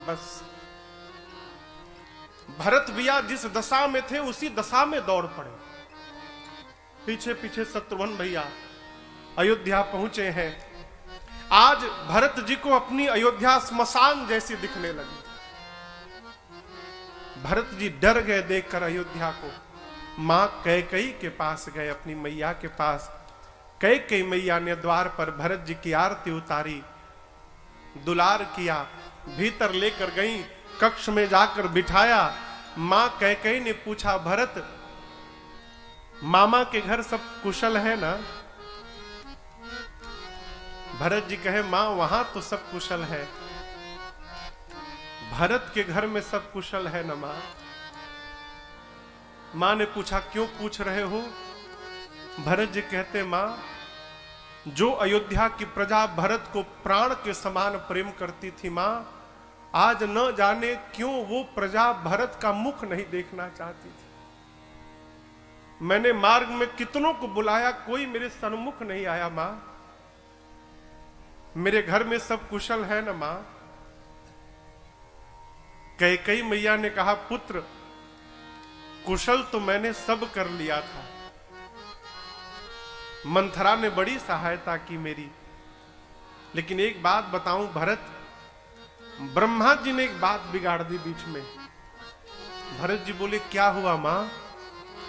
बस भरत भैया जिस दशा में थे उसी दशा में दौड़ पड़े। पीछे पीछे शत्रुघ्न भैया अयोध्या पहुंचे हैं। आज भरत जी को अपनी अयोध्या स्मशान जैसी दिखने लगी। भरत जी डर गए देखकर अयोध्या को। मां कैकेयी के पास गए, अपनी मैया के पास। कैकेयी मैया ने द्वार पर भरत जी की आरती उतारी, दुलार किया, भीतर लेकर गई, कक्ष में जाकर बिठाया। मां कैकेयी ने पूछा, भरत मामा के घर सब कुशल है ना? भरत जी कहे, मां वहां तो सब कुशल है। भरत के घर में सब कुशल है ना मां? मां ने पूछा, क्यों पूछ रहे हो? भरत जी कहते, मां जो अयोध्या की प्रजा भरत को प्राण के समान प्रेम करती थी मां, आज न जाने क्यों वो प्रजा भरत का मुख नहीं देखना चाहती थी। मैंने मार्ग में कितनों को बुलाया, कोई मेरे सन्मुख नहीं आया मां। मेरे घर में सब कुशल है ना मां? कैकेयी मैया ने कहा, पुत्र कुशल तो मैंने सब कर लिया था। मंथरा ने बड़ी सहायता की मेरी, लेकिन एक बात बताऊं भरत, ब्रह्मा जी ने एक बात बिगाड़ दी बीच में। भरत जी बोले, क्या हुआ मां?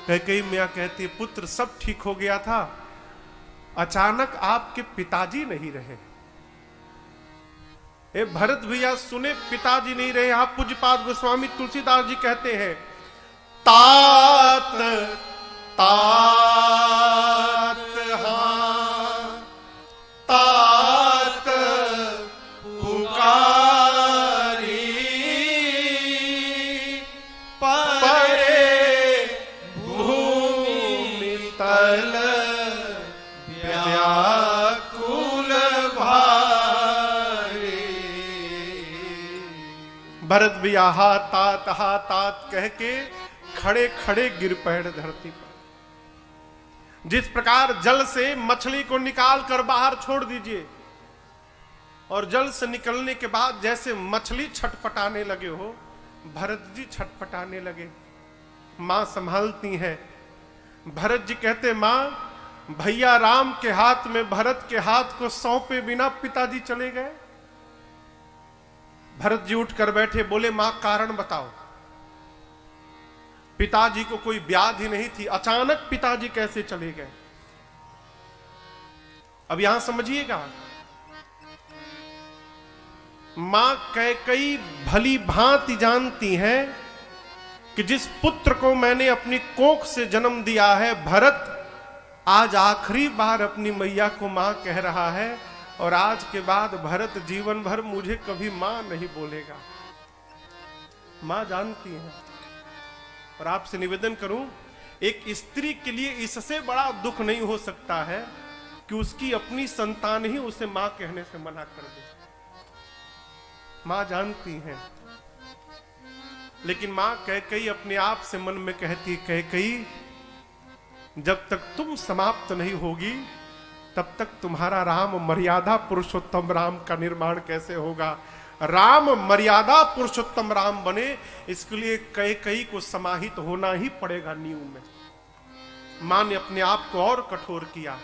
कैकेयी मैया कहती, पुत्र सब ठीक हो गया था, अचानक आपके पिताजी नहीं रहे। ए भरत भैया सुने, पिताजी नहीं रहे। आप पूज्यपाद गोस्वामी तुलसीदास जी कहते हैं, तात तात हाँ तात पुकारी परे भूमि तल व्याकुल भारी। भरत भैया हा तात कह के खड़े खड़े गिर पड़े धरती पर। जिस प्रकार जल से मछली को निकाल कर बाहर छोड़ दीजिए और जल से निकलने के बाद जैसे मछली छटपटाने लगे हो, भरत जी छटपटाने लगे। मां संभालती हैं। भरत जी कहते, मां भैया राम के हाथ में भरत के हाथ को सौंपे बिना पिताजी चले गए। भरत जी उठकर बैठे, बोले, मां कारण बताओ। पिताजी को कोई व्याधि नहीं थी, अचानक पिताजी कैसे चले गए? अब यहां समझिएगा, मां कैकेयी भली भांति जानती हैं कि जिस पुत्र को मैंने अपनी कोख से जन्म दिया है, भरत आज आखिरी बार अपनी मैया को मां कह रहा है, और आज के बाद भरत जीवन भर मुझे कभी मां नहीं बोलेगा। मां जानती है। और आपसे निवेदन करूं, एक स्त्री के लिए इससे बड़ा दुख नहीं हो सकता है कि उसकी अपनी संतान ही उसे मां कहने से मना कर दे। मां जानती है। लेकिन मां कैकेयी अपने आप से मन में कहती, कैकेयी जब तक तुम समाप्त नहीं होगी तब तक तुम्हारा राम मर्यादा पुरुषोत्तम राम का निर्माण कैसे होगा? राम मर्यादा पुरुषोत्तम राम बने, इसके लिए कैकेयी को समाहित होना ही पड़ेगा नींव में। मां ने अपने आप को और कठोर किया।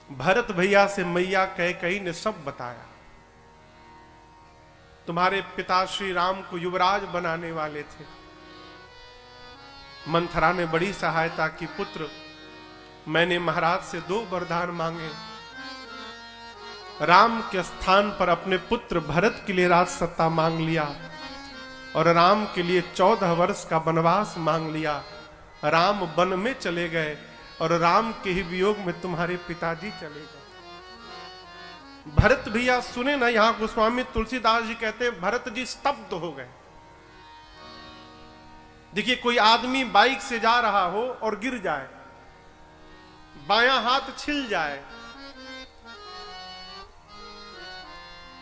भरत भैया से मैया कैकेयी ने सब बताया। तुम्हारे पिता श्री राम को युवराज बनाने वाले थे। मंथरा ने बड़ी सहायता की। पुत्र मैंने महाराज से 2 वरदान मांगे। राम के स्थान पर अपने पुत्र भरत के लिए राज सत्ता मांग लिया, और राम के लिए 14 वर्ष का वनवास मांग लिया। राम वन में चले गए, और राम के ही वियोग में तुम्हारे पिताजी चले गए। भरत भैया सुने ना, यहां गोस्वामी तुलसीदास जी कहते हैं, भरत जी स्तब्ध हो गए। देखिए, कोई आदमी बाइक से जा रहा हो और गिर जाए, बायां हाथ छिल जाए,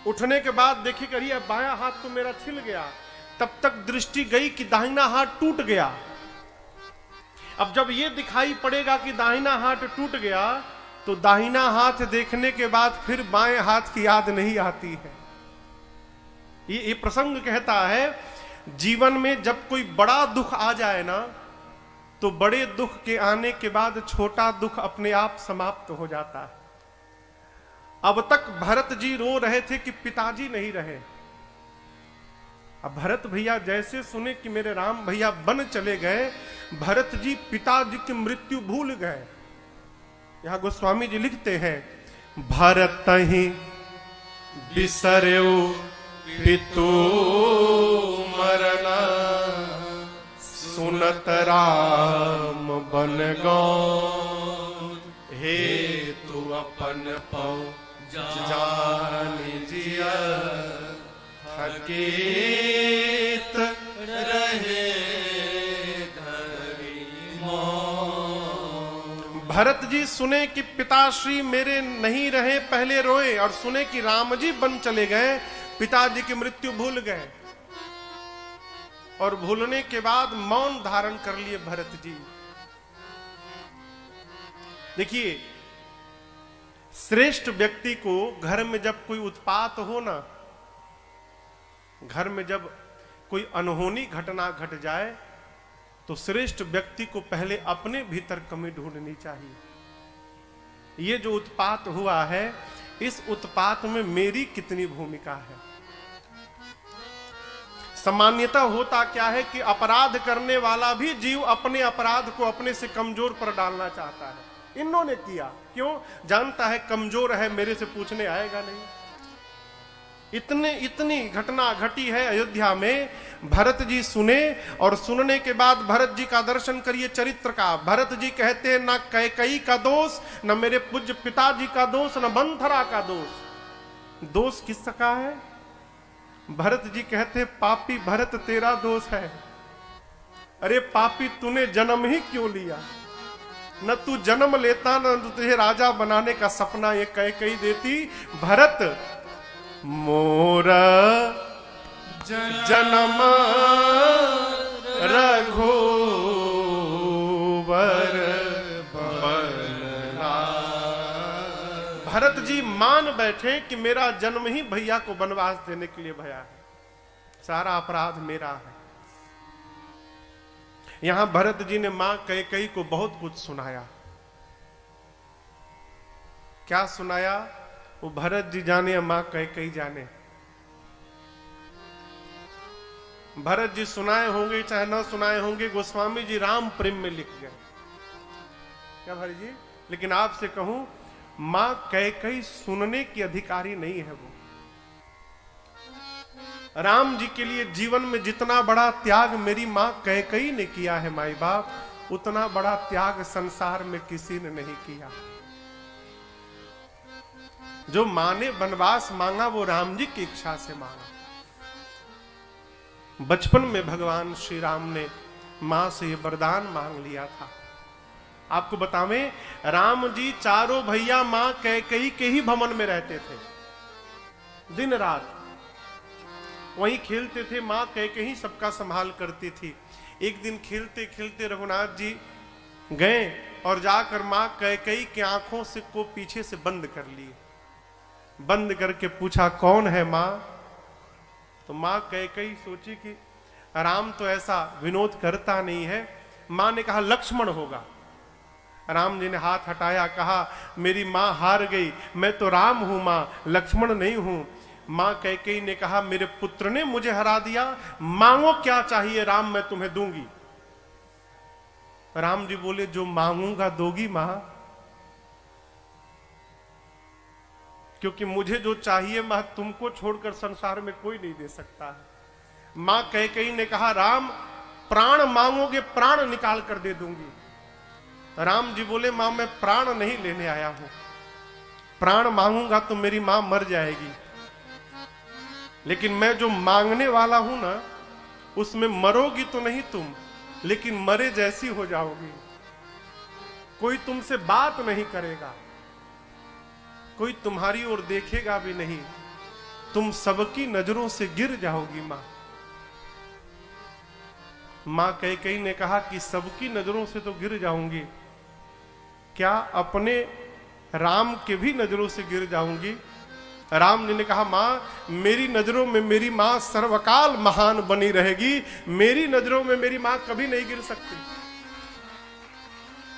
उठने के बाद देखिए, करिए बायां हाथ तो मेरा छिल गया, तब तक दृष्टि गई कि दाहिना हाथ टूट गया। अब जब यह दिखाई पड़ेगा कि दाहिना हाथ टूट गया, तो दाहिना हाथ देखने के बाद फिर बाएं हाथ की याद नहीं आती है। ये प्रसंग कहता है जीवन में जब कोई बड़ा दुख आ जाए ना, तो बड़े दुख के आने के बाद छोटा दुख अपने आप समाप्त हो जाता है। अब तक भरत जी रो रहे थे कि पिताजी नहीं रहे। अब भरत भैया जैसे सुने कि मेरे राम भैया वन चले गए, भरत जी पिताजी की मृत्यु भूल गए। यहां गोस्वामी जी लिखते हैं, भरत ही बिसर्यो पितु मरना, सुनत राम बन गौ, हे तू अपन पौ जान जिया, थकेत रहे धरी मौन। भरत जी सुने कि पिताश्री मेरे नहीं रहे, पहले रोए, और सुने कि राम जी बन चले गए, पिताजी की मृत्यु भूल गए, और भूलने के बाद मौन धारण कर लिए भरत जी। देखिए, श्रेष्ठ व्यक्ति को घर में जब कोई उत्पात हो ना, घर में जब कोई अनहोनी घटना घट जाए, तो श्रेष्ठ व्यक्ति को पहले अपने भीतर कमी ढूंढनी चाहिए। ये जो उत्पात हुआ है, इस उत्पात में मेरी कितनी भूमिका है। सामान्यतः होता क्या है कि अपराध करने वाला भी जीव अपने अपराध को अपने से कमजोर पर डालना चाहता है। इन्होंने किया, क्यों? जानता है कमजोर है, मेरे से पूछने आएगा नहीं। इतनी घटना घटी है अयोध्या में। भरत जी सुने, और सुनने के बाद भरत जी का दर्शन करिए चरित्र का। भरत जी कहते हैं, ना कैकेयी का दोष, न मेरे पूज्य पिताजी का दोष, न मंथरा का दोष। दोष किसका है? भरत जी कहते हैं, पापी भरत तेरा दोष है। अरे पापी, तूने जन्म ही क्यों लिया? न तू जन्म लेता, न तुझे राजा बनाने का सपना ये कैकेयी देती। भरत, मोरा जन्म रघुवर बनना। भरत जी मान बैठे कि मेरा जन्म ही भैया को वनवास देने के लिए भया है, सारा अपराध मेरा है। यहां भरत जी ने मां कैकेयी को बहुत कुछ सुनाया। क्या सुनाया? वो भरत जी जाने या मां कैकेयी जाने। भरत जी सुनाए होंगे चाहे न सुनाए होंगे, गोस्वामी जी राम प्रेम में लिख गए। क्या भरत जी? लेकिन आपसे कहूं, मां कैकेयी सुनने की अधिकारी नहीं है। वो राम जी के लिए जीवन में जितना बड़ा त्याग मेरी मां कैकेयी ने किया है माई बाप, उतना बड़ा त्याग संसार में किसी ने नहीं किया। जो मां ने वनवास मांगा वो राम जी की इच्छा से मांगा। बचपन में भगवान श्री राम ने मां से ये वरदान मांग लिया था। आपको बतावें, राम जी चारों भैया मां कैकेयी के ही भवन में रहते थे, दिन रात वहीं खेलते थे। मां कैकेयी सबका संभाल करती थी। एक दिन खेलते खेलते रघुनाथ जी गए और जाकर मां कैकेयी की आंखों से को पीछे से बंद कर लिए। बंद करके पूछा, कौन है मां? तो मां कैकेयी सोची कि राम तो ऐसा विनोद करता नहीं है। मां ने कहा, लक्ष्मण होगा। राम जी ने हाथ हटाया, कहा, मेरी मां हार गई, मैं तो राम हूं मां, लक्ष्मण नहीं हूं। मां कैकेयी ने कहा, मेरे पुत्र ने मुझे हरा दिया, मांगो क्या चाहिए राम, मैं तुम्हें दूंगी। राम जी बोले, जो मांगूंगा दोगी मां? क्योंकि मुझे जो चाहिए मां तुमको छोड़कर संसार में कोई नहीं दे सकता है। मां कैकेयी ने कहा, राम प्राण मांगोगे प्राण निकाल कर दे दूंगी। राम जी बोले, मां मैं प्राण नहीं लेने आया हूं, प्राण मांगूंगा तो मेरी मां मर जाएगी, लेकिन मैं जो मांगने वाला हूं ना, उसमें मरोगी तो नहीं तुम, लेकिन मरे जैसी हो जाओगी। कोई तुमसे बात नहीं करेगा, कोई तुम्हारी ओर देखेगा भी नहीं, तुम सबकी नजरों से गिर जाओगी मां। मां कैकेयी ने कहा कि सबकी नजरों से तो गिर जाऊंगी, क्या अपने राम के भी नजरों से गिर जाऊंगी? राम जी ने कहा माँ मेरी नजरों में मेरी माँ सर्वकाल महान बनी रहेगी, मेरी नजरों में मेरी माँ कभी नहीं गिर सकती।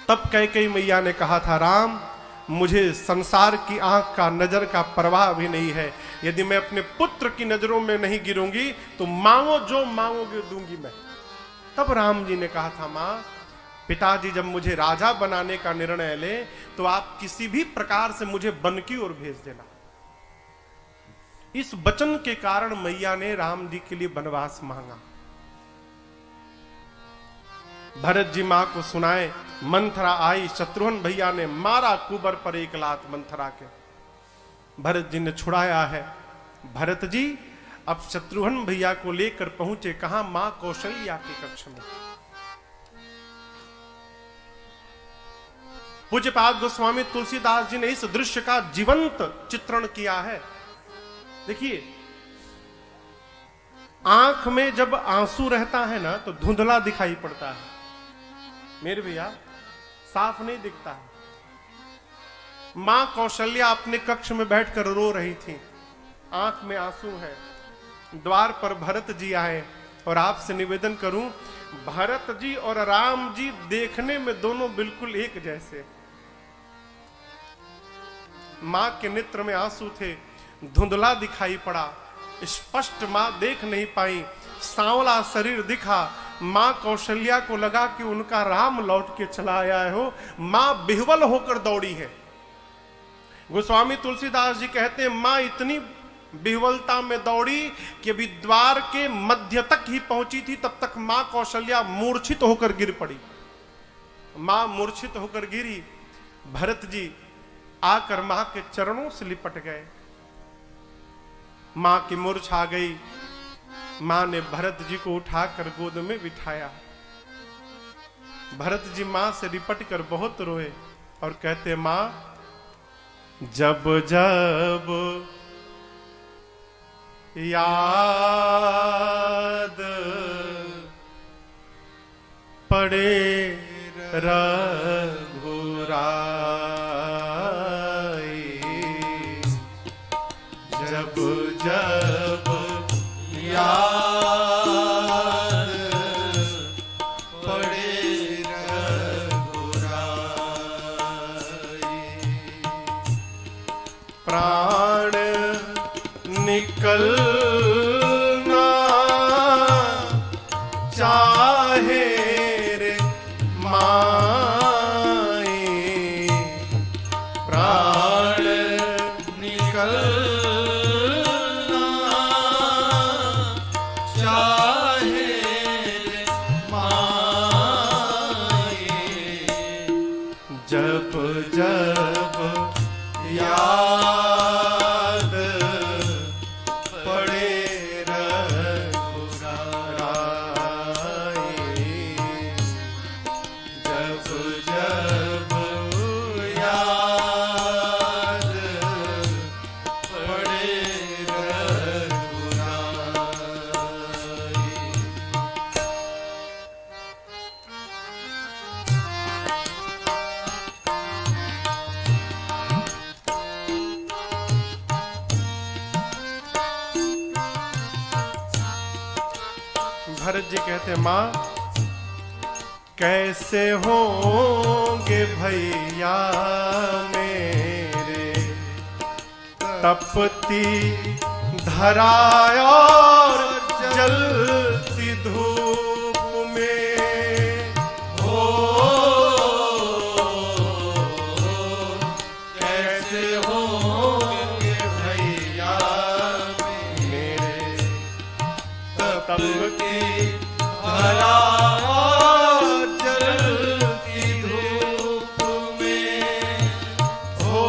तब कैकेयी मैया ने कहा था राम मुझे संसार की आंख का नजर का परवाह भी नहीं है, यदि मैं अपने पुत्र की नजरों में नहीं गिरूंगी तो मांगो जो मांगोगे दूंगी मैं। तब राम जी ने कहा था मां पिताजी जब मुझे राजा बनाने का निर्णय ले तो आप किसी भी प्रकार से मुझे वन की ओर भेज देना। इस वचन के कारण मैया ने राम जी के लिए वनवास मांगा। भरत जी मां को सुनाए, मंथरा आई, शत्रुघ्न भैया ने मारा कुबर पर एक लात मंथरा के, भरत जी ने छुड़ाया है। भरत जी अब शत्रुघ्न भैया को लेकर पहुंचे कहां, मां कौशल्या के कक्ष में। पूज्यपाद गोस्वामी तुलसीदास जी ने इस दृश्य का जीवंत चित्रण किया है। देखिए आंख में जब आंसू रहता है ना तो धुंधला दिखाई पड़ता है मेरे भैया, साफ नहीं दिखता है। मां कौशल्या अपने कक्ष में बैठकर रो रही थी, आंख में आंसू है। द्वार पर भरत जी आए और आपसे निवेदन करूं, भरत जी और राम जी देखने में दोनों बिल्कुल एक जैसे। मां के नेत्र में आंसू थे, धुंधला दिखाई पड़ा, स्पष्ट मां देख नहीं पाई, सांवला शरीर दिखा। मां कौशल्या को लगा कि उनका राम लौट के चला आया हो, मां बिह्वल होकर दौड़ी है। गोस्वामी तुलसीदास जी कहते हैं मां इतनी बिह्वलता में दौड़ी कि अभी द्वार के मध्य तक ही पहुंची थी, तब तक मां कौशल्या मूर्छित होकर गिर पड़ी। मां मूर्छित होकर गिरी, भरत जी आकर मां के चरणों से लिपट गए। मां की मूर्छा गई, मां ने भरत जी को उठाकर गोद में बिठाया। भरत जी मां से लिपट कर बहुत रोए और कहते मां जब जब याद पड़े रघुराई, जब जब याद पड़े रघुराई, प्राण निकलना चाहे रे माए, प्राण निकलना चाहे रे माए, जब जब याद पड़े रघुराई, जब जब याद पड़े रघुराई। भरत जी कहते मां कैसे होंगे भैया मेरे, तपती धरा और जलती धूप में हो, कैसे होंगे भैया मेरे, तपती धरा और जलती धूप में हो,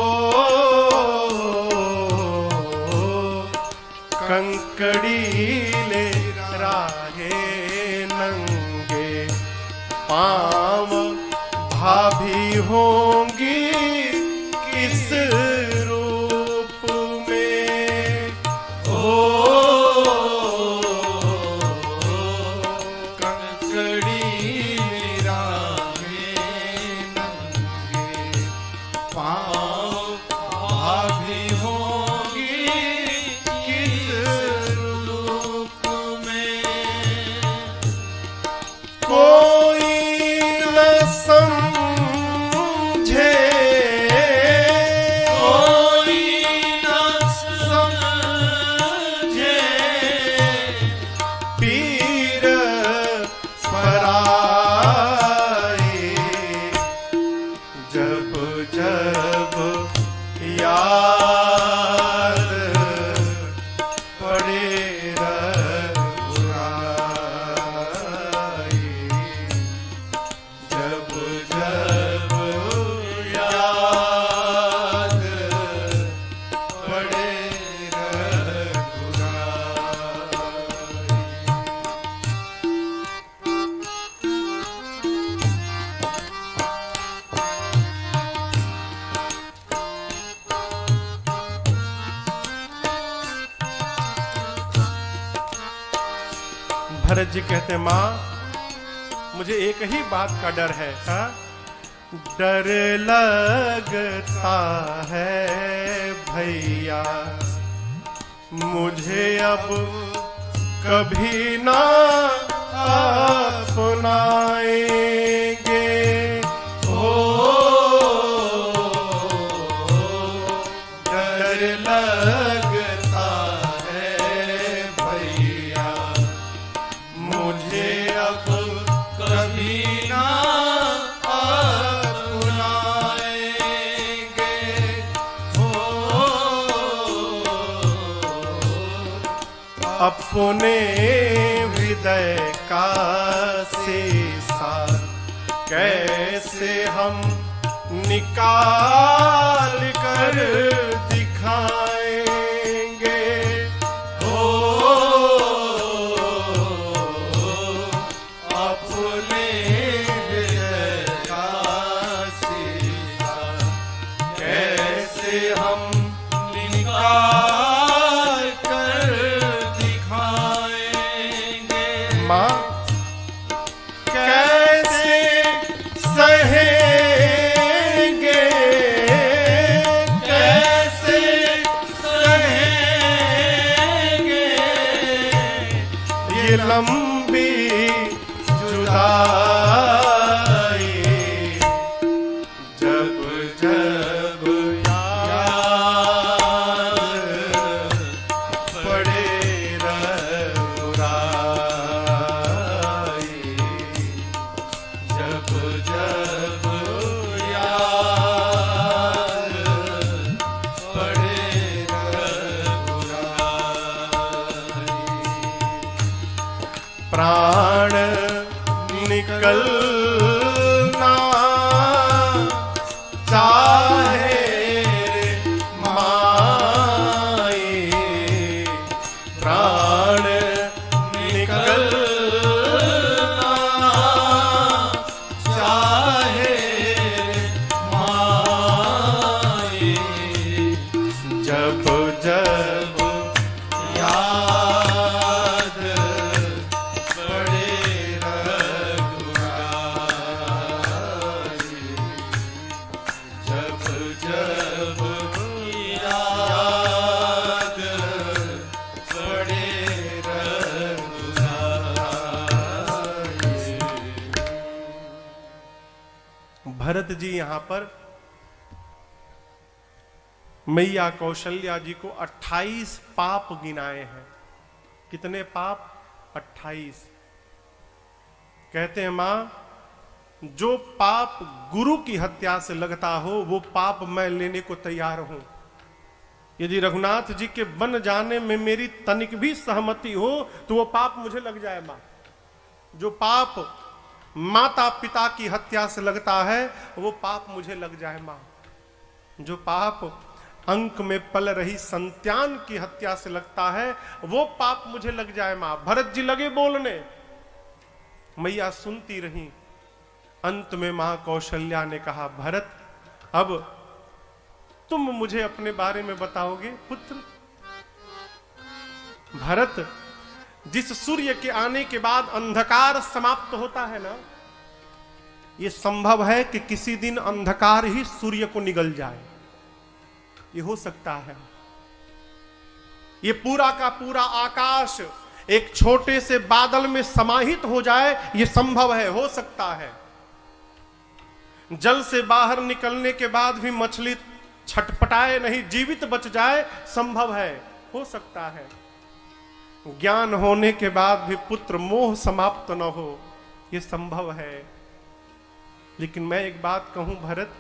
कंकड़ीले राहे नंगे पांव भाभी होंगी किस रूप में हो, पांव भाभी होंगी भरत जी कहते हैं मां मुझे एक ही बात का डर है। हा? डर लगता है भैया मुझे अब कभी ना अपनाएंगे। ओ डर लगता है भैया मुझे अब कभी ना अपनाएंगे। ओ अपने हृदय का शीशा कैसे हम निकाल कर दिखाएंगे। ओ अपने हृदय का शीशा कैसे हम निकाल कर दिखाएंगे। मां कैसे सहेंगे कैसे सहेंगे ये लंबी जुदाई जब जब याद पड़े रघुराई। जब जब याद पड़े रघुराई। प्राण निकलना चाहे माए प्राण निकलना चाहे माए जब जब याद पड़े रघुराई। जब जब याद पड़े रघुराई। भरत जी यहां पर मैया कौशल्या जी को 28 पाप गिनाए हैं। कितने पाप? 28। कहते हैं मां जो पाप गुरु की हत्या से लगता हो वो पाप मैं लेने को तैयार हूं। यदि रघुनाथ जी के बन जाने में मेरी तनिक भी सहमति हो तो वो पाप मुझे लग जाए मां। जो पाप माता पिता की हत्या से लगता है वो पाप मुझे लग जाए मां। जो पाप अंक में पल रही संतान की हत्या से लगता है वो पाप मुझे लग जाए मां। भरत जी लगे बोलने, मैया सुनती रही। अंत में मां कौशल्या ने कहा भरत अब तुम मुझे अपने बारे में बताओगे पुत्र। भरत जिस सूर्य के आने के बाद अंधकार समाप्त होता है ना, यह संभव है कि किसी दिन अंधकार ही सूर्य को निगल जाए। ये हो सकता है। ये पूरा का पूरा आकाश एक छोटे से बादल में समाहित हो जाए, ये संभव है, हो सकता है। जल से बाहर निकलने के बाद भी मछली छटपटाए नहीं, जीवित बच जाए, संभव है, हो सकता है। ज्ञान होने के बाद भी पुत्र मोह समाप्त न हो, यह संभव है। लेकिन मैं एक बात कहूं भरत,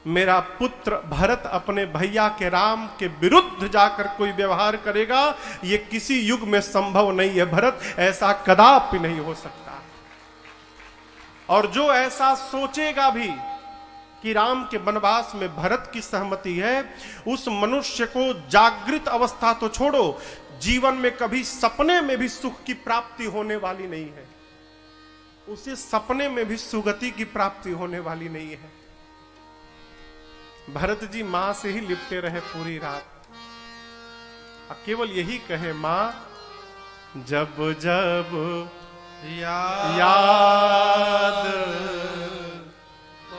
मेरा पुत्र भरत अपने भैया के राम के विरुद्ध जाकर कोई व्यवहार करेगा, यह किसी युग में संभव नहीं है भरत, ऐसा कदापि नहीं हो सकता। और जो ऐसा सोचेगा भी कि राम के वनवास में भरत की सहमति है, उस मनुष्य को जागृत अवस्था तो छोड़ो, जीवन में कभी सपने में भी सुख की प्राप्ति होने वाली नहीं है। उसे सपने में भी सुगति की प्राप्ति होने वाली नहीं है। भरत जी मां से ही लिपटे रहे पूरी रात, केवल यही कहे मां जब जब याद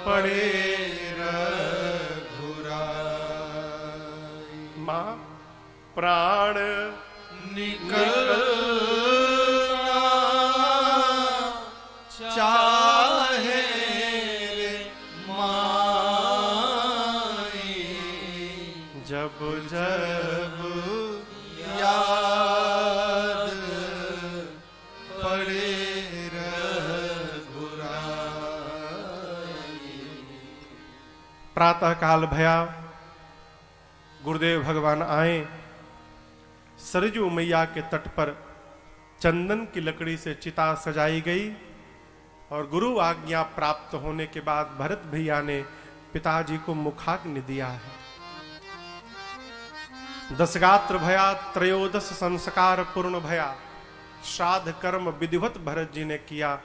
पड़े रघुराई। माँ प्राण निकलना चाहे रे माई, जब जब याद पड़े रघुराई। प्रातः काल भया, गुरुदेव भगवान आए। सरजू मैया के तट पर चंदन की लकड़ी से चिता सजाई गई और गुरु आज्ञा प्राप्त होने के बाद भरत भैया ने पिताजी को मुखाग्नि दिया है। दशगात्र भया, त्रयोदश संस्कार पूर्ण भया, श्राद्ध कर्म विधिवत भरत जी ने किया।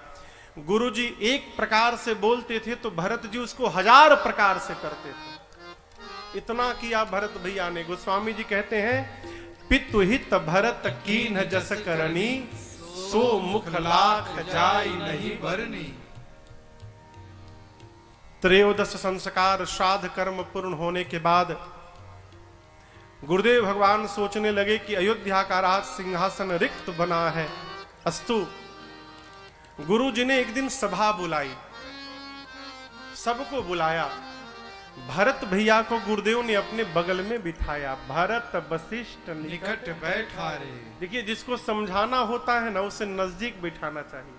गुरु जी एक प्रकार से बोलते थे तो भरत जी उसको 1000 प्रकार से करते थे। इतना किया भरत भैया ने। गोस्वामी जी कहते हैं, पितुहित भरत कीन्ह जस करनी, सो मुख लाख जाय नहीं भरनी। त्रयोदश संस्कार श्राद्ध कर्म पूर्ण होने के बाद गुरुदेव भगवान सोचने लगे कि अयोध्या का राज सिंहासन रिक्त बना है। अस्तु, गुरु जी ने एक दिन सभा बुलाई, सबको बुलाया। भरत भैया को गुरुदेव ने अपने बगल में बिठाया। भरत वशिष्ठ निकट बैठा रे। देखिए, जिसको समझाना होता है ना, उसे नजदीक बिठाना चाहिए।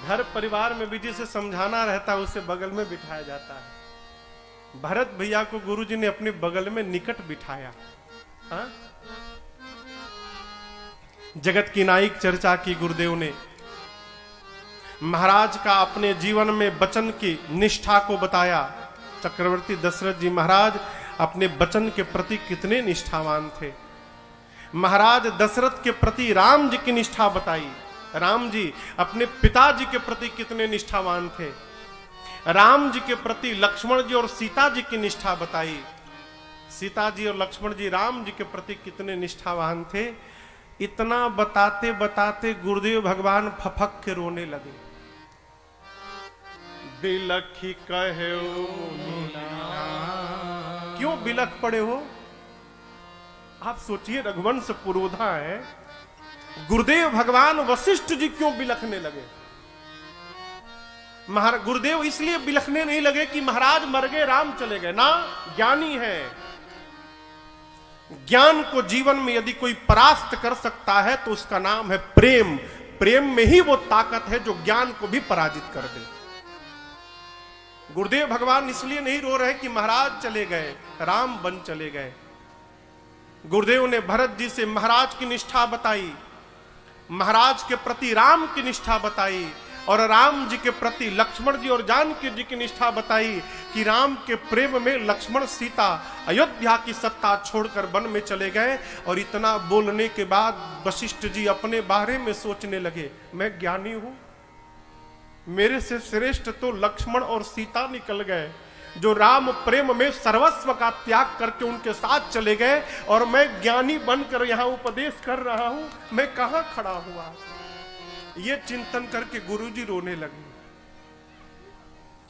घर परिवार में भी जिसे समझाना रहता है उसे बगल में बिठाया जाता है। भरत भैया को गुरुजी ने अपने बगल में निकट बिठाया। हाँ? जगत की नायक चर्चा की गुरुदेव ने। महाराज का अपने जीवन में वचन की निष्ठा को बताया। चक्रवर्ती दशरथ जी महाराज अपने वचन के प्रति कितने निष्ठावान थे। महाराज दशरथ के प्रति राम जी की निष्ठा बताई। राम जी अपने पिताजी के प्रति कितने निष्ठावान थे। राम जी के प्रति लक्ष्मण जी और सीता जी की निष्ठा बताई। सीता जी और लक्ष्मण जी राम जी के प्रति कितने निष्ठावान थे। इतना बताते बताते गुरुदेव भगवान फफक के रोने लगे। बिलखी कहे क्यों बिलख पड़े हो? आप सोचिए, रघुवंश पुरोधा है, गुरुदेव भगवान वशिष्ठ जी क्यों बिलखने लगे? गुरुदेव इसलिए बिलखने नहीं लगे कि महाराज मर गए, राम चले गए ना। ज्ञानी है। ज्ञान को जीवन में यदि कोई परास्त कर सकता है तो उसका नाम है प्रेम। प्रेम में ही वो ताकत है जो ज्ञान को भी पराजित कर दे। गुरुदेव भगवान इसलिए नहीं रो रहे कि महाराज चले गए, राम बन चले गए। गुरुदेव ने भरत जी से महाराज की निष्ठा बताई, महाराज के प्रति राम की निष्ठा बताई और राम जी के प्रति लक्ष्मण जी और जानकी जी की निष्ठा बताई कि राम के प्रेम में लक्ष्मण सीता अयोध्या की सत्ता छोड़कर वन में चले गए। और इतना बोलने के बाद वशिष्ठ जी अपने बारे में सोचने लगे, मैं ज्ञानी हूं, मेरे से श्रेष्ठ तो लक्ष्मण और सीता निकल गए जो राम प्रेम में सर्वस्व का त्याग करके उनके साथ चले गए, और मैं ज्ञानी बनकर यहां उपदेश कर रहा हूं, मैं कहां खड़ा हुआ। ये चिंतन करके गुरुजी रोने लगे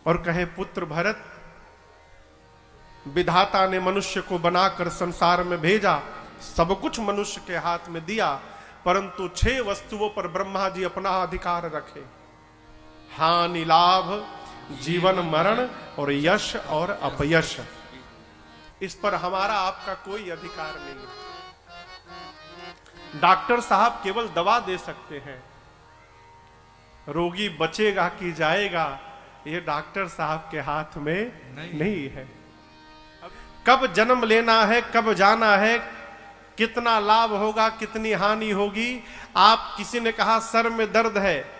और कहे, पुत्र भरत, विधाता ने मनुष्य को बनाकर संसार में भेजा, सब कुछ मनुष्य के हाथ में दिया, परंतु 6 वस्तुओं पर ब्रह्मा जी अपना अधिकार रखे। हानि लाभ, जीवन मरण और यश और अपयश। इस पर हमारा आपका कोई अधिकार नहीं है। डॉक्टर साहब केवल दवा दे सकते हैं, रोगी बचेगा कि जाएगा ये डॉक्टर साहब के हाथ में नहीं है। कब जन्म लेना है, कब जाना है, कितना लाभ होगा, कितनी हानि होगी। आप किसी ने कहा सर में दर्द है,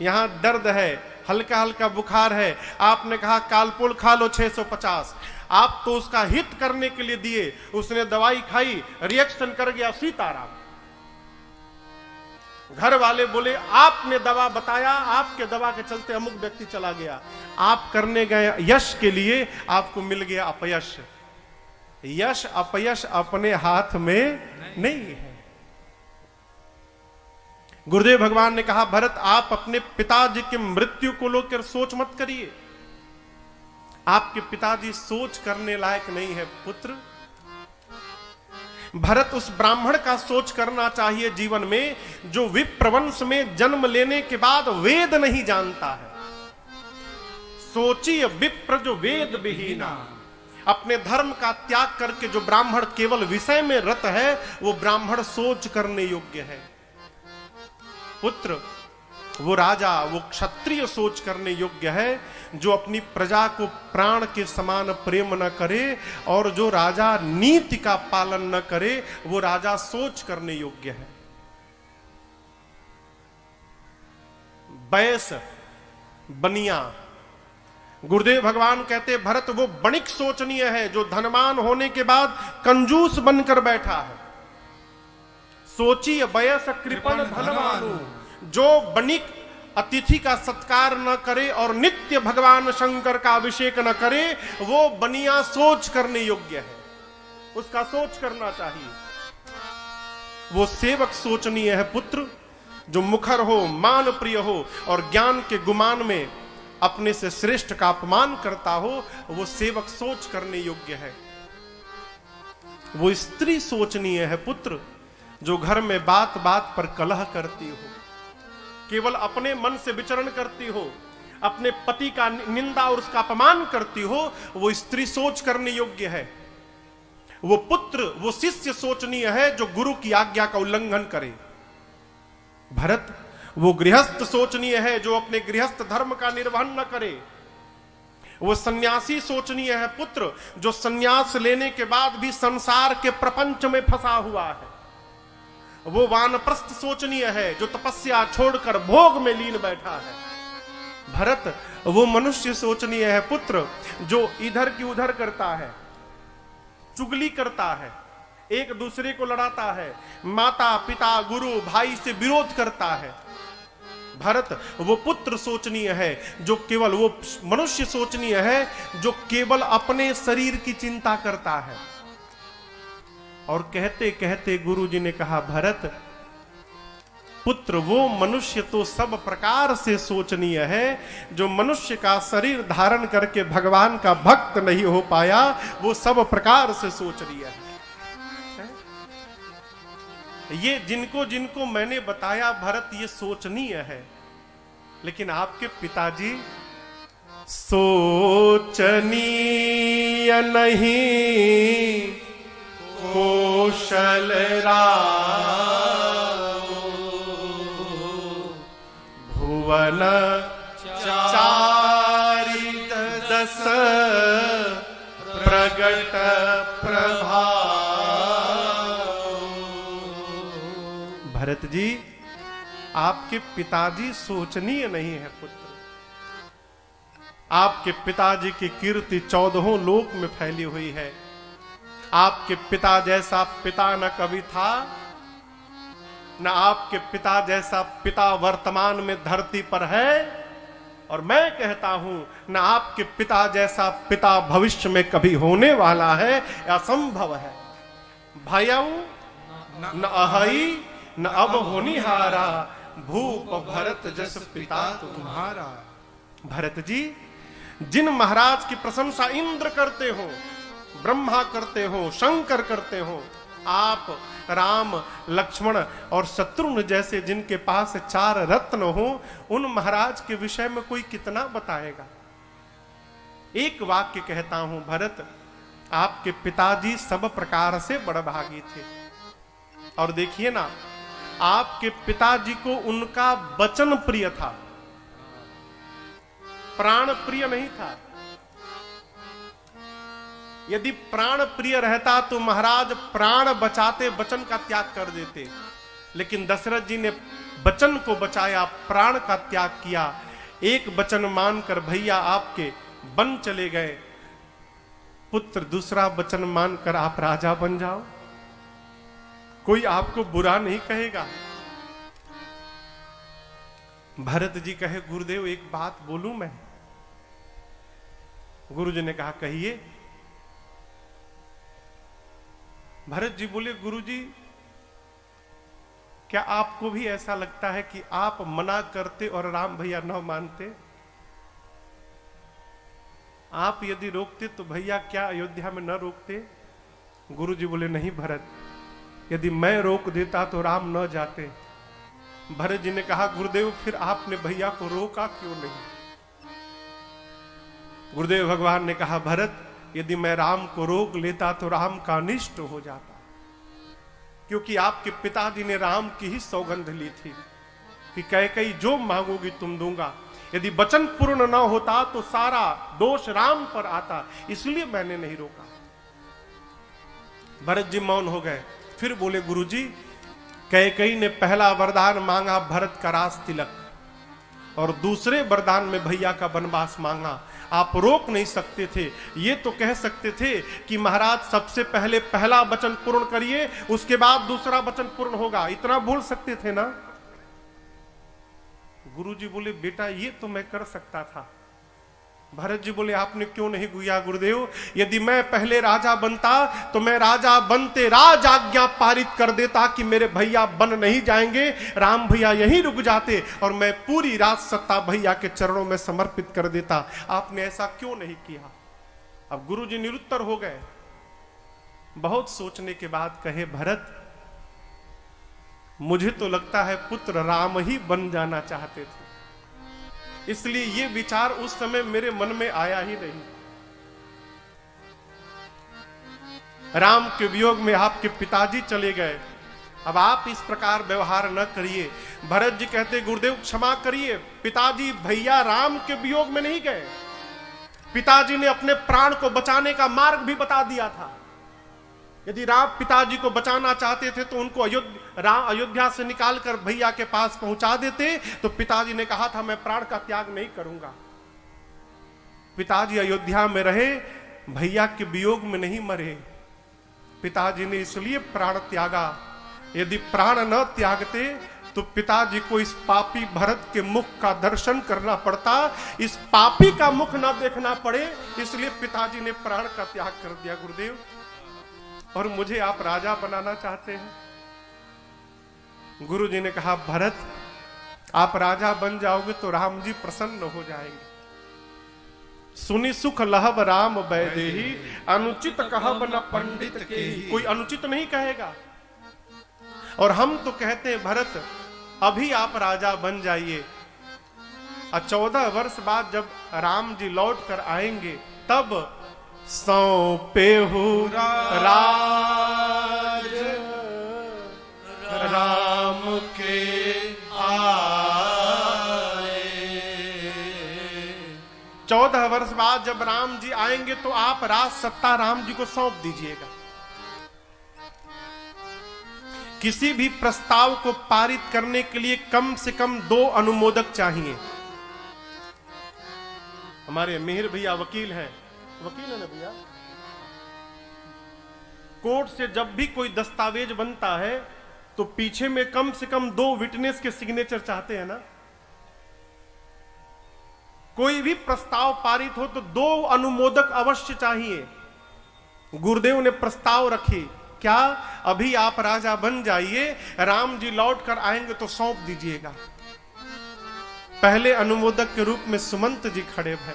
यहां दर्द है, हल्का हल्का बुखार है, आपने कहा कालपोल खा लो 650। आप तो उसका हित करने के लिए दिए, उसने दवाई खाई, रिएक्शन कर गया, सीताराम। घर वाले बोले आपने दवा बताया, आपके दवा के चलते अमुक व्यक्ति चला गया। आप करने गए यश के लिए, आपको मिल गया अपयश। यश अपयश अपने हाथ में नहीं है। गुरुदेव भगवान ने कहा, भरत आप अपने पिताजी की मृत्यु को लेकर सोच मत करिए। आपके पिताजी सोच करने लायक नहीं है पुत्र। भरत उस ब्राह्मण का सोच करना चाहिए जीवन में जो विप्रवंश में जन्म लेने के बाद वेद नहीं जानता है। सोचिए विप्र जो वेद विहीना, अपने धर्म का त्याग करके जो ब्राह्मण केवल विषय में रत है वो ब्राह्मण सोच करने योग्य है। पुत्र वो राजा, वो क्षत्रिय सोच करने योग्य है जो अपनी प्रजा को प्राण के समान प्रेम न करे, और जो राजा नीति का पालन न करे वो राजा सोच करने योग्य है। बैस बनिया, गुरुदेव भगवान कहते भरत वो बणिक सोचनीय है जो धनवान होने के बाद कंजूस बनकर बैठा है। सोचिए बयस कृपण धनवानु, जो बणिक अतिथि का सत्कार न करे और नित्य भगवान शंकर का अभिषेक न करे वो बनिया सोच करने योग्य है, उसका सोच करना चाहिए। वो सेवक सोचनीय है पुत्र जो मुखर हो, मान प्रिय हो और ज्ञान के गुमान में अपने से श्रेष्ठ का अपमान करता हो, वो सेवक सोच करने योग्य है। वो स्त्री सोचनीय है पुत्र जो घर में बात बात पर कलह करती हो, केवल अपने मन से विचरण करती हो, अपने पति का निंदा और उसका अपमान करती हो, वो स्त्री सोच करने योग्य है। वो पुत्र, वो शिष्य सोचनीय है जो गुरु की आज्ञा का उल्लंघन करे। भरत वो गृहस्थ सोचनीय है जो अपने गृहस्थ धर्म का निर्वहन न करे। वो सन्यासी सोचनीय है पुत्र जो सन्यास लेने के बाद भी संसार के प्रपंच में फंसा हुआ है। वो वानप्रस्थ सोचनीय है जो तपस्या छोड़कर भोग में लीन बैठा है। भरत वो मनुष्य सोचनीय है पुत्र जो इधर की उधर करता है, चुगली करता है, एक दूसरे को लड़ाता है, माता पिता गुरु भाई से विरोध करता है। भरत वो पुत्र सोचनीय है जो केवल, वो मनुष्य सोचनीय है जो केवल अपने शरीर की चिंता करता है। और कहते कहते गुरु जी ने कहा, भरत पुत्र वो मनुष्य तो सब प्रकार से सोचनीय है जो मनुष्य का शरीर धारण करके भगवान का भक्त नहीं हो पाया, वो सब प्रकार से सोचनीय है। ये जिनको जिनको मैंने बताया भरत ये सोचनीय है, लेकिन आपके पिताजी सोचनीय नहीं कौशल भुवन चारित दस प्रगट प्रभा। भरत जी आपके पिताजी सोचनीय नहीं है पुत्र। आपके पिताजी की कीर्ति 14 लोक में फैली हुई है। आपके पिता जैसा पिता न कभी था, न आपके पिता जैसा पिता वर्तमान में धरती पर है, और मैं कहता हूं न आपके पिता जैसा पिता भविष्य में कभी होने वाला है, असंभव है। भयऊ न अहई न अब होनिहारा, भूप भरत जस पिता तुम्हारा। भरत जी जिन महाराज की प्रशंसा इंद्र करते हो, ब्रह्मा करते हो, शंकर करते हो, आप राम लक्ष्मण और शत्रुघ्न जैसे जिनके पास 4 रत्न हो, उन महाराज के विषय में कोई कितना बताएगा। एक वाक्य कहता हूं भरत, आपके पिताजी सब प्रकार से बड़भागी थे। और देखिए ना, आपके पिताजी को उनका वचन प्रिय था, प्राण प्रिय नहीं था। यदि प्राण प्रिय रहता तो महाराज प्राण बचाते, वचन का त्याग कर देते। लेकिन दशरथ जी ने वचन को बचाया, प्राण का त्याग किया। एक वचन मानकर भैया आपके बन चले गए, पुत्र दूसरा वचन मानकर आप राजा बन जाओ, कोई आपको बुरा नहीं कहेगा। भरत जी कहे, गुरुदेव एक बात बोलूं मैं? गुरु जी ने कहा, कहिए। भरत जी बोले, गुरुजी क्या आपको भी ऐसा लगता है कि आप मना करते और राम भैया न मानते? आप यदि रोकते तो भैया क्या अयोध्या में न रोकते? गुरुजी बोले, नहीं भरत, यदि मैं रोक देता तो राम न जाते। भरत जी ने कहा, गुरुदेव फिर आपने भैया को रोका क्यों नहीं? गुरुदेव भगवान ने कहा, भरत यदि मैं राम को रोक लेता तो राम का अनिष्ट हो जाता, क्योंकि आपके पिताजी ने राम की ही सौगंध ली थी कि कैकेयी जो मांगोगी तुम दूंगा। यदि वचन पूर्ण न होता तो सारा दोष राम पर आता, इसलिए मैंने नहीं रोका। भरत जी मौन हो गए। फिर बोले, गुरुजी कैकेयी ने पहला वरदान मांगा भरत का राज तिलक, और दूसरे वरदान में भैया का वनवास मांगा। आप रोक नहीं सकते थे, ये तो कह सकते थे कि महाराज सबसे पहले पहला वचन पूर्ण करिए, उसके बाद दूसरा वचन पूर्ण होगा, इतना बोल सकते थे ना। गुरुजी बोले, बेटा ये तो मैं कर सकता था। भरत जी बोले, आपने क्यों नहीं किया गुरुदेव? यदि मैं पहले राजा बनता तो मैं राजा बनते राज आज्ञा पारित कर देता कि मेरे भैया बन नहीं जाएंगे, राम भैया यहीं रुक जाते और मैं पूरी राज सत्ता भैया के चरणों में समर्पित कर देता। आपने ऐसा क्यों नहीं किया? अब गुरुजी निरुत्तर हो गए। बहुत सोचने के बाद कहे, भरत मुझे तो लगता है पुत्र राम ही बन जाना चाहते थे, इसलिए ये विचार उस समय मेरे मन में आया ही नहीं। राम के वियोग में आपके पिताजी चले गए, अब आप इस प्रकार व्यवहार न करिए। भरत जी कहते, गुरुदेव क्षमा करिए, पिताजी भैया राम के वियोग में नहीं गए, पिताजी ने अपने प्राण को बचाने का मार्ग भी बता दिया था। यदि राम पिताजी को बचाना चाहते थे तो उनको अयोध्या से निकालकर भैया के पास पहुंचा देते, तो पिताजी ने कहा था मैं प्राण का त्याग नहीं करूंगा। पिताजी अयोध्या में रहे, भैया के वियोग में नहीं मरे। पिताजी ने इसलिए प्राण त्यागा, यदि प्राण न त्यागते तो पिताजी को इस पापी भरत के मुख का दर्शन करना पड़ता, इस पापी का मुख न देखना पड़े, इसलिए पिताजी ने प्राण का त्याग कर दिया। गुरुदेव, और मुझे आप राजा बनाना चाहते हैं? गुरु जी ने कहा, भरत आप राजा बन जाओगे तो राम जी प्रसन्न हो जाएंगे। सुनि सुख लहब राम बैदेही, अनुचित कहब न पंडित के। कोई अनुचित नहीं कहेगा। और हम तो कहते हैं भरत अभी आप राजा बन जाइए, और 14 वर्ष बाद जब राम जी लौट कर आएंगे तब सौंपे हु राज राम के आए। 14 वर्ष बाद जब राम जी आएंगे तो आप राज सत्ता राम जी को सौंप दीजिएगा। किसी भी प्रस्ताव को पारित करने के लिए कम से कम 2 अनुमोदक चाहिए। हमारे मिहिर भैया वकील हैं, वकील है ना भैया? कोर्ट से जब भी कोई दस्तावेज बनता है तो पीछे में कम से कम 2 विटनेस के सिग्नेचर चाहते हैं ना। कोई भी प्रस्ताव पारित हो तो 2 अनुमोदक अवश्य चाहिए। गुरुदेव ने प्रस्ताव रखी, क्या अभी आप राजा बन जाइए, राम जी लौट कर आएंगे तो सौंप दीजिएगा। पहले अनुमोदक के रूप में सुमंत जी खड़े भय।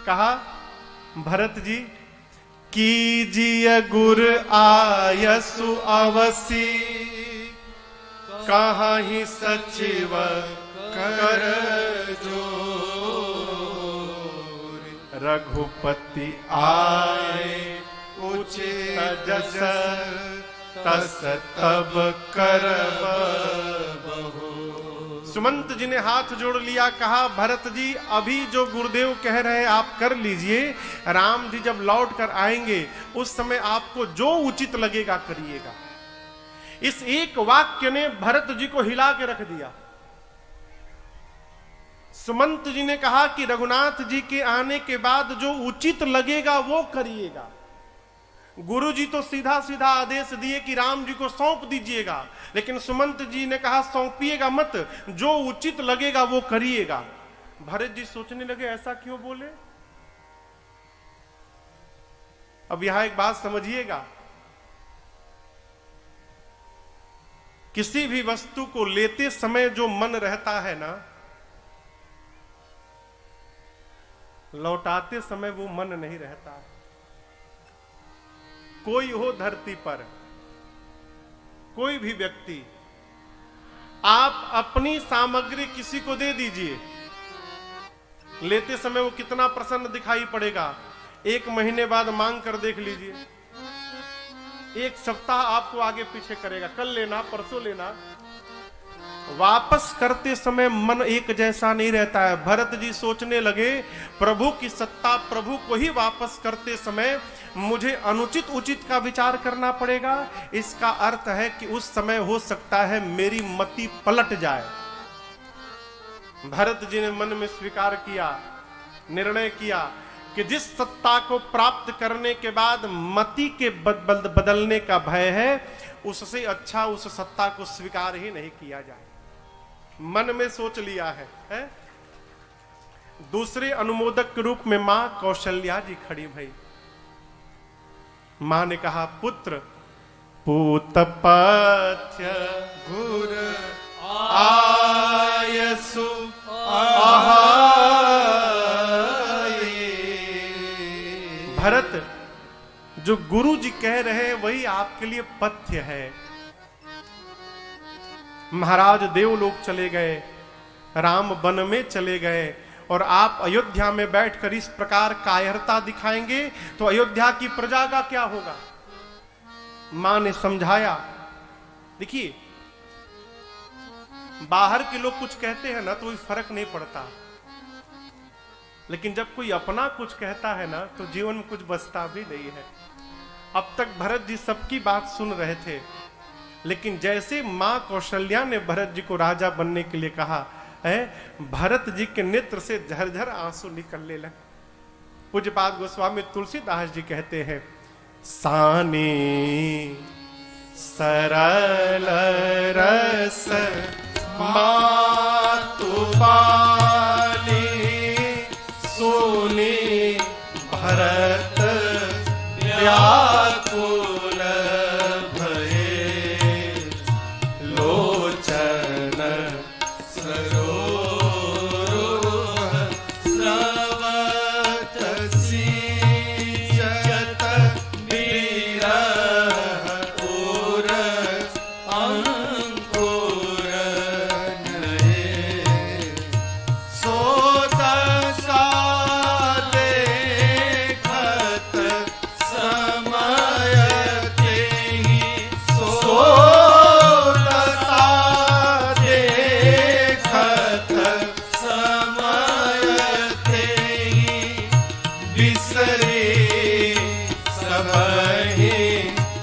कहा, भरत जी कीजिए गुर आयसु अवसी, कहाँ ही सचिव कर जोर, रघुपति आए उचित जस तस तब करब बहु। सुमंत जी ने हाथ जोड़ लिया, कहा भरत जी अभी जो गुरुदेव कह रहे हैं आप कर लीजिए, राम जी जब लौट कर आएंगे उस समय आपको जो उचित लगेगा करिएगा। इस एक वाक्य ने भरत जी को हिला के रख दिया। सुमंत जी ने कहा कि रघुनाथ जी के आने के बाद जो उचित लगेगा वो करिएगा। गुरु जी तो सीधा सीधा आदेश दिए कि राम जी को सौंप दीजिएगा, लेकिन सुमंत जी ने कहा सौंपिएगा मत, जो उचित लगेगा वो करिएगा। भरत जी सोचने लगे ऐसा क्यों बोले। अब यहां एक बात समझिएगा, किसी भी वस्तु को लेते समय जो मन रहता है ना, लौटाते समय वो मन नहीं रहता। कोई हो धरती पर, कोई भी व्यक्ति, आप अपनी सामग्री किसी को दे दीजिए, लेते समय वो कितना प्रसन्न दिखाई पड़ेगा। 1 महीने बाद मांग कर देख लीजिए, 1 सप्ताह आपको आगे पीछे करेगा, कल लेना परसों लेना। वापस करते समय मन एक जैसा नहीं रहता है। भरत जी सोचने लगे, प्रभु की सत्ता, प्रभु को ही वापस करते समय मुझे अनुचित उचित का विचार करना पड़ेगा। इसका अर्थ है कि उस समय हो सकता है मेरी मति पलट जाए। भरत जी ने मन में स्वीकार किया, निर्णय किया कि जिस सत्ता को प्राप्त करने के बाद मति के बदलने का भय है, उससे अच्छा उस सत्ता को स्वीकार ही नहीं किया जाए। मन में सोच लिया है? दूसरे अनुमोदक के रूप में मां कौशल्या जी खड़ी भई। मां ने कहा, पुत्र पूतपथ्य गुर आयसु भरत, जो गुरु जी कह रहे हैं वही आपके लिए पथ्य है। महाराज देवलोक चले गए, राम वन में चले गए, और आप अयोध्या में बैठकर इस प्रकार कायरता दिखाएंगे तो अयोध्या की प्रजा का क्या होगा? मां ने समझाया। देखिए, बाहर के लोग कुछ कहते हैं ना तो कोई फर्क नहीं पड़ता, लेकिन जब कोई अपना कुछ कहता है ना तो जीवन में कुछ बचता भी नहीं है। अब तक भरत जी सबकी बात सुन रहे थे, लेकिन जैसे मां कौशल्या ने भरत जी को राजा बनने के लिए कहा है, भरत जी के नेत्र से झरझर आंसू निकलने लगे। पूज्यपाद गोस्वामी तुलसीदास जी कहते हैं, सानी सरल रस मातु बाली सोनी भरत व्याकुल भये लोचन सरोरुह स्रवत सीयत विरह उर अंकुर नये सोत सा देखत समय तेहि सोत सा देखत समय तेहि बिसरे सबहि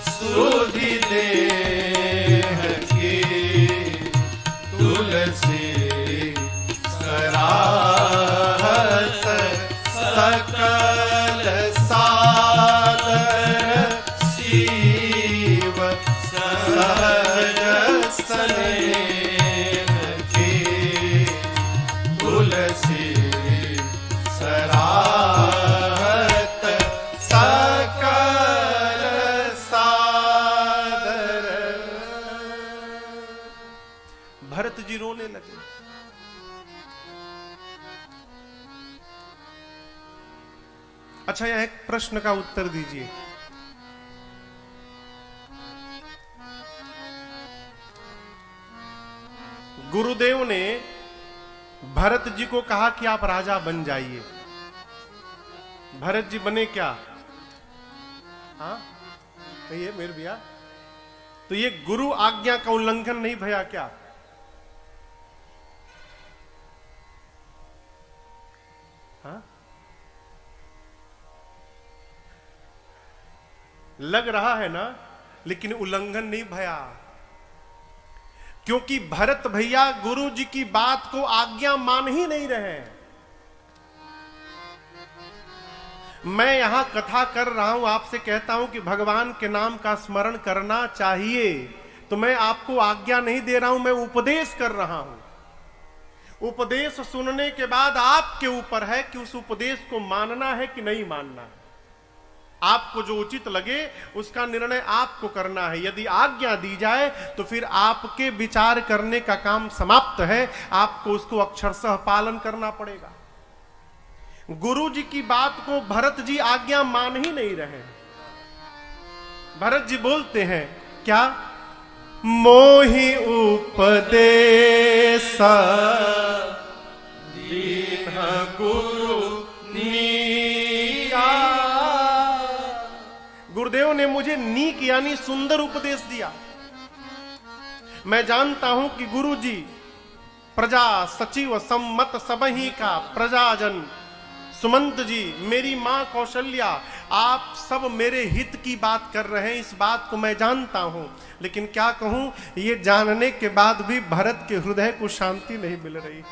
सुधि देह के तुलसी सराहत सकल सादर शिव सहज स्नेह के तुलसी सराहत सकल सादर। भरत जी रोने लगे। अच्छा, यह एक प्रश्न का उत्तर दीजिए। गुरुदेव ने भरत जी को कहा कि आप राजा बन जाइए। भरत जी बने क्या? हाँ, कहिए मेरे भैया। तो ये गुरु आज्ञा का उल्लंघन नहीं भया क्या? हाँ, लग रहा है ना, लेकिन उल्लंघन नहीं भया, क्योंकि भरत भैया गुरु जी की बात को आज्ञा मान ही नहीं रहे। मैं यहां कथा कर रहा हूं, आपसे कहता हूं कि भगवान के नाम का स्मरण करना चाहिए, तो मैं आपको आज्ञा नहीं दे रहा हूं, मैं उपदेश कर रहा हूं। उपदेश सुनने के बाद आपके ऊपर है कि उस उपदेश को मानना है कि नहीं मानना है। आपको जो उचित लगे उसका निर्णय आपको करना है। यदि आज्ञा दी जाए तो फिर आपके विचार करने का काम समाप्त है, आपको उसको अक्षरशः पालन करना पड़ेगा। गुरु जी की बात को भरत जी आज्ञा मान ही नहीं रहे। भरत जी बोलते हैं क्या? मोहि उपदेश दीन गुरु नीया। गुरुदेव ने मुझे नीक यानी सुंदर उपदेश दिया। मैं जानता हूं कि गुरु जी प्रजा सचिव सम्मत सबही का प्रजाजन, सुमंत जी, मेरी मां कौशल्या, आप सब मेरे हित की बात कर रहे हैं, इस बात को मैं जानता हूं। लेकिन क्या कहूं, ये जानने के बाद भी भरत के हृदय को शांति नहीं मिल रही।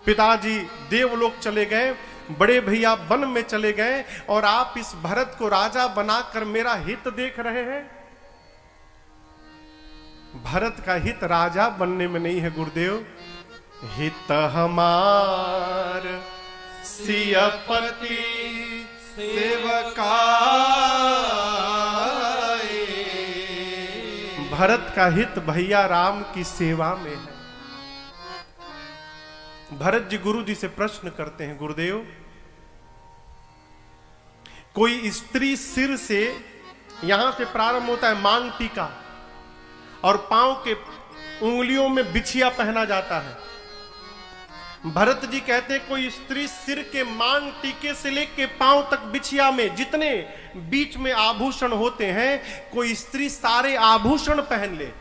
पिताजी देवलोक चले गए, बड़े भैया वन में चले गए, और आप इस भरत को राजा बनाकर मेरा हित देख रहे हैं। भरत का हित राजा बनने में नहीं है गुरुदेव, हित हमार सियपति सेवकाए। भरत का हित भैया राम की सेवा में है। भरत जी गुरु जी से प्रश्न करते हैं, गुरुदेव कोई स्त्री सिर से, यहां से प्रारंभ होता है मांग टीका, और पांव के उंगलियों में बिछिया पहना जाता है। भरत जी कहते हैं कोई स्त्री सिर के मांग टीके से लेके पांव तक बिछिया में जितने बीच में आभूषण होते हैं, कोई स्त्री सारे आभूषण पहन ले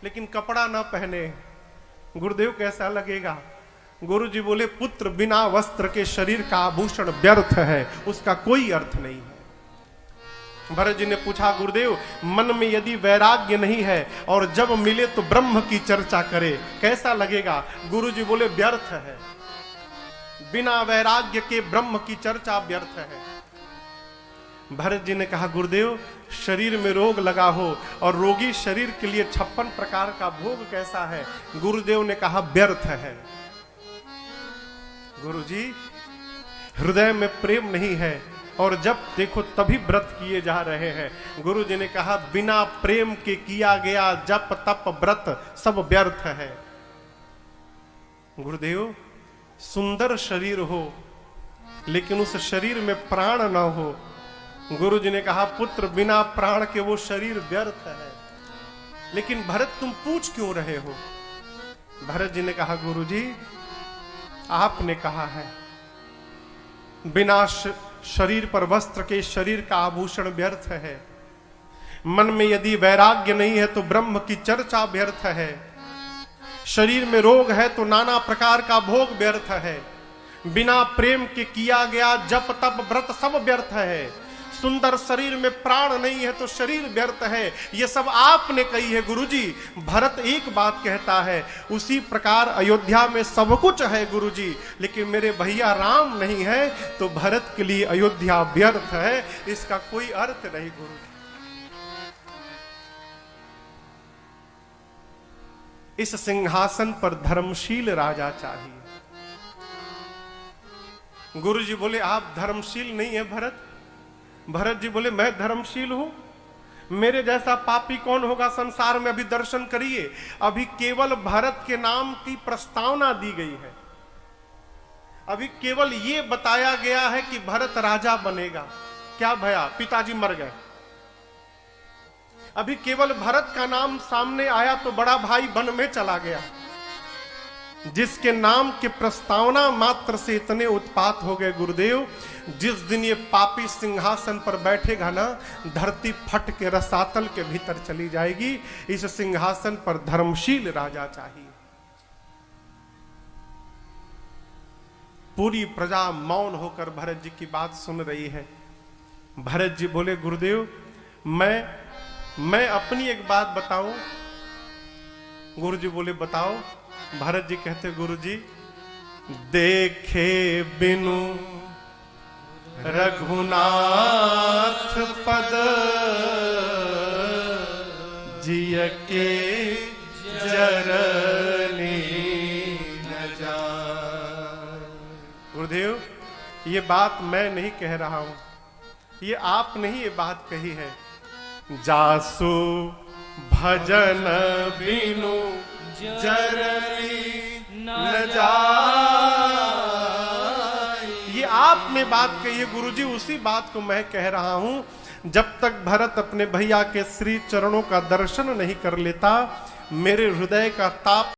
लेकिन कपड़ा ना पहने। गुरुदेव कैसा लगेगा? गुरु जी बोले पुत्र बिना वस्त्र के शरीर का आभूषण व्यर्थ है, उसका कोई अर्थ नहीं है। भरत जी ने पूछा, गुरुदेव मन में यदि वैराग्य नहीं है और जब मिले तो ब्रह्म की चर्चा करे, कैसा लगेगा? गुरु जी बोले व्यर्थ है, बिना वैराग्य के ब्रह्म की चर्चा व्यर्थ है। भरत जी ने कहा, गुरुदेव शरीर में रोग लगा हो और रोगी शरीर के लिए 56 प्रकार का भोग कैसा है? गुरुदेव ने कहा व्यर्थ है। गुरु जी हृदय में प्रेम नहीं है और जब देखो तभी व्रत किए जा रहे हैं। गुरु जी ने कहा बिना प्रेम के किया गया जप तप व्रत सब व्यर्थ है। गुरुदेव सुंदर शरीर हो लेकिन उस शरीर में प्राण न हो। गुरु जी ने कहा पुत्र बिना प्राण के वो शरीर व्यर्थ है। लेकिन भरत तुम पूछ क्यों रहे हो? भरत जी ने कहा, गुरु जी आपने कहा है बिना शरीर पर वस्त्र के शरीर का आभूषण व्यर्थ है। मन में यदि वैराग्य नहीं है तो ब्रह्म की चर्चा व्यर्थ है। शरीर में रोग है तो नाना प्रकार का भोग व्यर्थ है। बिना प्रेम के किया गया जप तप व्रत सब व्यर्थ है। सुंदर शरीर में प्राण नहीं है तो शरीर व्यर्थ है। ये सब आपने कही है गुरुजी। भरत एक बात कहता है, उसी प्रकार अयोध्या में सब कुछ है गुरुजी, लेकिन मेरे भैया राम नहीं है तो भरत के लिए अयोध्या व्यर्थ है, इसका कोई अर्थ नहीं गुरुजी। इस सिंहासन पर धर्मशील राजा चाहिए। गुरुजी बोले आप धर्मशील नहीं है भरत। भरत जी बोले मैं धर्मशील हूं, मेरे जैसा पापी कौन होगा संसार में। अभी दर्शन करिए, अभी केवल भरत के नाम की प्रस्तावना दी गई है। अभी केवल ये बताया गया है कि भरत राजा बनेगा। क्या भया? पिताजी मर गए। अभी केवल भरत का नाम सामने आया तो बड़ा भाई वन में चला गया। जिसके नाम के प्रस्तावना मात्र से इतने उत्पात हो गए गुरुदेव, जिस दिन ये पापी सिंहासन पर बैठेगा ना, धरती फट के रसातल के भीतर चली जाएगी। इस सिंहासन पर धर्मशील राजा चाहिए। पूरी प्रजा मौन होकर भरत जी की बात सुन रही है। भरत जी बोले गुरुदेव मैं अपनी एक बात बताऊं? गुरु जी बोले बताओ। भरत जी कहते गुरु जी देखे बिनु रघुनाथ पद जिय के जरनी न जाए। गुरुदेव ये बात मैं नहीं कह रहा हूं, ये आपने ही ये बात कही है, जासु भजन बिनु जररी न जाय। ये आपने बात कही है गुरुजी, उसी बात को मैं कह रहा हूं। जब तक भरत अपने भैया के श्री चरणों का दर्शन नहीं कर लेता, मेरे हृदय का ताप